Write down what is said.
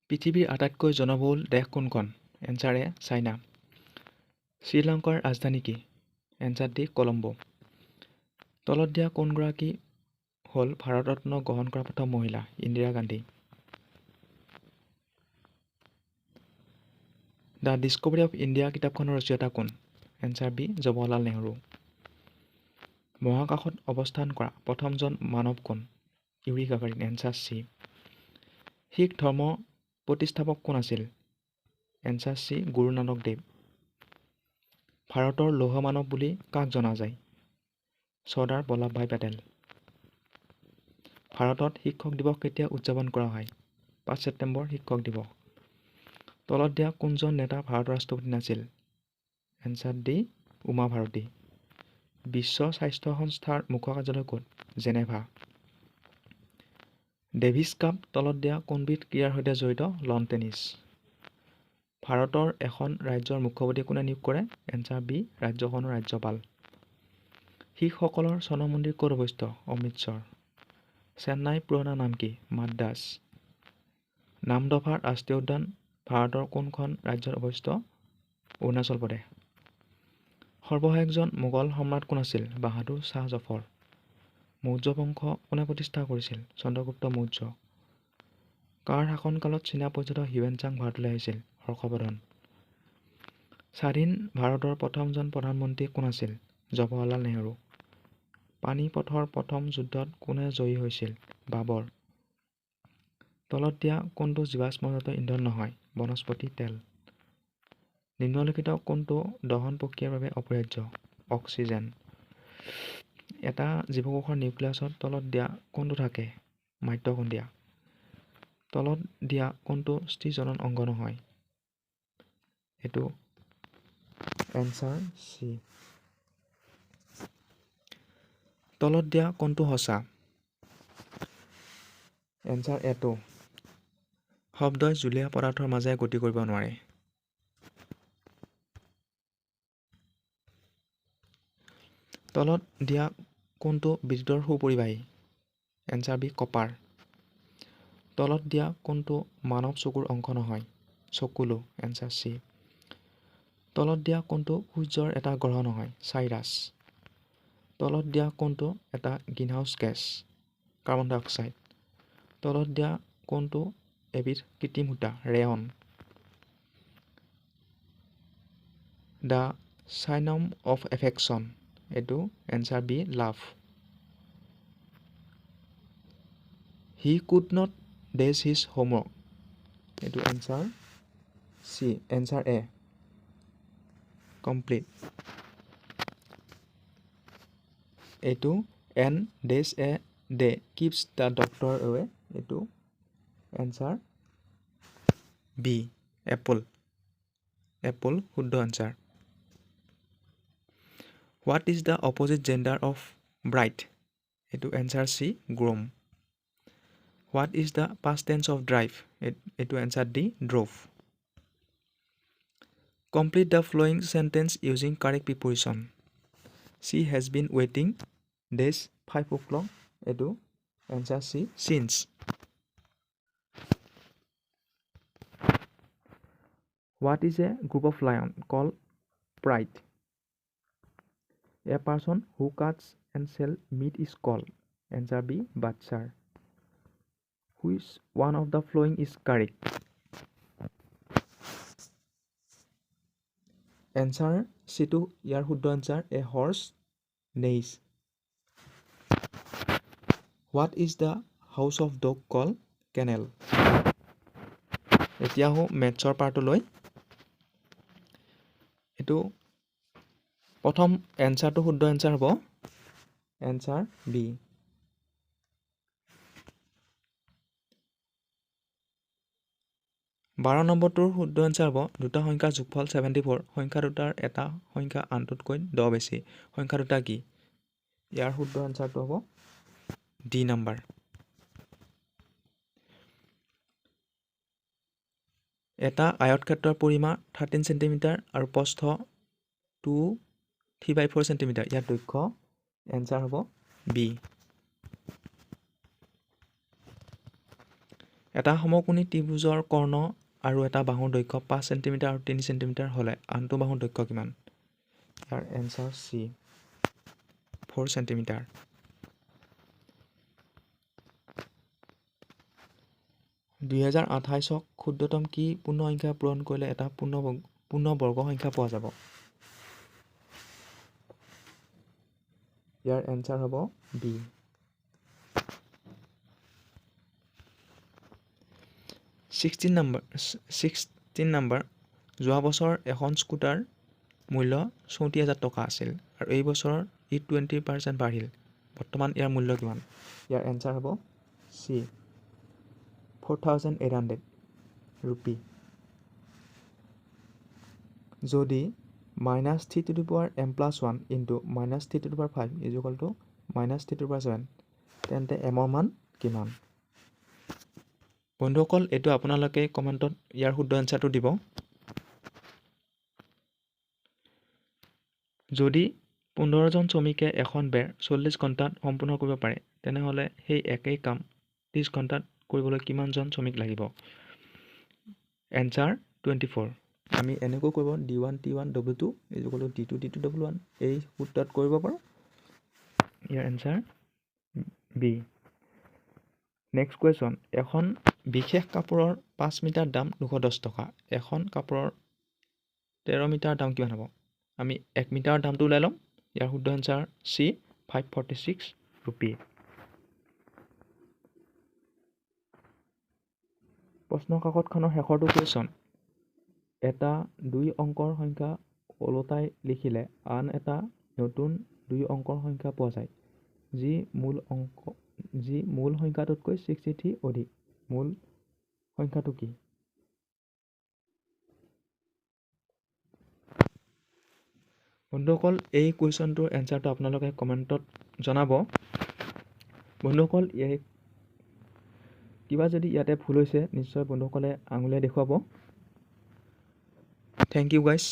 পৃথিৱীৰ আটাইতকৈ জনবহুল দেশ কোনখন? এনচাৰ এ চাইনা। শ্ৰীলংকাৰ ৰাজধানী কি? Answer D Colombo. তলত দিয়া কোনগৰাকী হ'ল ভাৰত ৰত্ন গ্ৰহণ কৰা প্ৰথম মহিলা? Indira Gandhi. The discovery of India কিতাপখনৰ ৰচয়িতা কোন? Answer B Jawaharlal Nehru. মহাকাশত অৱস্থান কৰা প্ৰথমজন মানৱ কোন? Yuri Gagarin. Answer C. শিখ ধৰ্ম প্ৰতিষ্ঠাপক কোন আছিল? এনচাৰ চি গুৰু নানক দেৱ। ভাৰতৰ লৌহ মানৱ বুলি কাক জনা যায়? চৰ্দাৰ বল্লভভাই পেটেল। ভাৰতত শিক্ষক দিৱস কেতিয়া উদযাপন কৰা হয়? ৫ ছেপ্টেম্বৰ শিক্ষক দিৱস। তলত দিয়া কোনজন নেতা ভাৰতৰ ৰাষ্ট্ৰপতি নাছিল? Answer D Uma Bharati. বিশ্ব স্বাস্থ্য সংস্থাৰ মুখ্য কাৰ্যালয় ক'ত? জেনেভা। ডেভিছ কাপ তলত দিয়া কোনবিধ ক্ৰীড়াৰ সৈতে জড়িত? Lawn tennis. ভাৰতৰ এখন ৰাজ্যৰ মুখ্যমন্ত্ৰী কোনে নিয়োগ কৰে? এনচাৰ বি ৰাজ্যখনৰ ৰাজ্যপাল। শিখসকলৰ চন মন্দিৰ ক'ত অৱস্থিত? অমৃতসৰ। চেন্নাইৰ পুৰণা নাম কি? মাদ্ৰাজ। নামদফা ৰাষ্ট্ৰীয় উদ্যান ভাৰতৰ কোনখন ৰাজ্যত অৱস্থিত? অৰুণাচল প্ৰদেশ। সৰ্বশেষজন মোগল সম্ৰাট কোন আছিল? বাহাদুৰ শ্বাহ জফৰ। মৌৰ্য বংশ কোনে প্ৰতিষ্ঠা কৰিছিল? চন্দ্ৰগুপ্ত মৌৰ্য। কাৰ শাসনকালত চীনা পৰ্যটক হিউৱেন চাং ভাৰতলৈ আহিছিল? হৰ্ষবৰ্ধন। স্বাধীন ভাৰতৰ প্ৰথমজন প্ৰধানমন্ত্ৰী কোন আছিল? জৱাহৰলাল নেহৰু। পানীপথৰ প্ৰথম যুদ্ধত কোনে জয়ী হৈছিল? বাবৰ। তলত দিয়া কোনটো জীৱাশ্মজাত ইন্ধন নহয়? বনস্পতি তেল। নিম্নলিখিত কোনটো দহন প্ৰক্ৰিয়াৰ বাবে অপৰিহাৰ্য? অক্সিজেন। এটা জীৱকোষৰ নিউক্লিয়াছত তলত দিয়া কোনটো থাকে? মাইটকণ্ড্ৰিয়া। তলত দিয়া কোনটো স্থিতিজনন অংগ নহয়? এইটো এনচাৰ চি। তলত দিয়া কোনটো সঁচা? এনচাৰ এটো। শব্দই জুলীয়া পদাৰ্থৰ মাজেৰে গতি কৰিব নোৱাৰে। তলত দিয়া কোনটো বিদ্যুতৰ সুপৰিবাহী? Answer B copper. তলত দিয়া কোনটো মানৱ চকুৰ অংশ নহয়? চকুলো। Answer C. তলত দিয়া কোনটো সূৰ্যৰ এটা গ্ৰহ নহয়? চাইৰাছ। তলত দিয়া কোনটো এটা greenhouse gas? Carbon dioxide. তলত দিয়া কোনটো এবিধ কৃত্ৰিম সূতা? Rayon. The synonym of affection, এইটো answer B love. He could not dash his homework, এইটো answer C. Answer A complete. এইটো an dash a day keeps the doctor away, এইটো এনচাৰ বি এপল। এপল শুদ্ধ answer. What is the opposite gender of bride? এইটো answer C groom. What is the past tense of drive? এইটো answer D drove. Complete the following sentence using correct preposition. She has been ৱেইটিং dash 5 o'clock, এইটো answer C since. What is a group of lion call pride? A person who cuts and sells meat is call? Answer B butcher. Which one of the following is correct? Answer চিটো ইয়াৰ শুদ্ধ answer A horse neighs. What is the house of dog call? Kennel. এতিয়া আহোঁ মেথছৰ পাৰ্টলৈ। এইটো প্ৰথম এনচাৰটো শুদ্ধ answer হ'ব answer B. বাৰ নম্বৰটোৰ শুদ্ধ এনচাৰ হ'ব দুটা সংখ্যাৰ যোগফল 74, সংখ্যা দুটাৰ এটা সংখ্যা আনটোতকৈ 10 বেছি, সংখ্যা দুটা কি? ইয়াৰ শুদ্ধ এনচাৰটো হ'ব ডি নাম্বাৰ। এটা আয়তক্ষেত্ৰৰ পৰিমাপ 13 চেণ্টিমিটাৰ আৰু প্ৰস্থ 2.3/4 চেণ্টিমিটাৰ, ইয়াৰ দৈৰ্ঘ্য এনচাৰ হ'ব বি। এটা সমকোণী ত্ৰিভুজৰ কৰ্ণ আৰু এটা বাহুৰ দৈৰ্ঘ্য 5 চেণ্টিমিটাৰ আৰু 3 চেণ্টিমিটাৰ হ'লে আনটো বাহুৰ দৈৰ্ঘ্য কিমান? ইয়াৰ এনচাৰ চি 4 চেণ্টিমিটাৰ। (2028) ক্ষুদ্ৰতম কি পূৰ্ণ সংখ্যা পূৰণ কৰিলে এটা পূৰ্ণ বৰ্গ সংখ্যা পোৱা যাব? ইয়াৰ এনচাৰ হ'ব বি। 16 নম্বৰ যোৱা বছৰ এখন স্কুটাৰ মূল্য 34,000 টকা আছিল আৰু এই বছৰ ই 20% বাঢ়িল। বৰ্তমান ইয়াৰ মূল্য কিমান? ইয়াৰ এনচাৰ হ'ব চি 4,800 ৰুপি। যদি -3m+1 -3/5 -3/7 তেন্তে mৰ মান কিমান? বন্ধুসকল, এইটো আপোনালোকে কমেণ্টত ইয়াৰ শুদ্ধ এনচাৰটো দিব। যদি 15 জন শ্ৰমিকে এখন বেৰ 40 ঘণ্টাত সম্পূৰ্ণ কৰিব পাৰে, তেনেহ'লে সেই একেই কাম 30 ঘণ্টাত কৰিবলৈ কিমানজন শ্ৰমিক লাগিব? এনচাৰ 24। আমি এনেকৈ কৰিব D1 T1 W2 D2 T2 W1 এই সূত্ৰত কৰিব পাৰোঁ। ইয়াৰ এনচাৰ বি। Next question. এখন বিশেষ কাপোৰৰ 5 মিটাৰ দাম 210 টকা। এখন কাপোৰৰ 13 মিটাৰ দাম কিমান হ'ব? আমি 1 মিটাৰৰ দামটো ওলাই ল'ম। ইয়াৰ শুদ্ধ এনচাৰ চি 546 ৰুপি। প্ৰশ্ন কাকতখনৰ শেষৰটো কুৱেশ্যন। এটা 2 অংকৰ সংখ্যা ওলোটাই লিখিলে আন এটা নতুন 2 অংকৰ সংখ্যা পোৱা যায়, যি মূল সংখ্যাটোতকৈ 63 অধিক। মূল সংখ্যাটো কি? বন্ধুসকল, এই কুৱেশ্যনটোৰ এনচাৰটো আপোনালোকে কমেণ্টত জনাব। বন্ধুসকল, কিবা যদি ইয়াতে ভুল হৈছে নিশ্চয় বন্ধুসকলে আঙুলিয়াই দেখুৱাব। Thank you guys.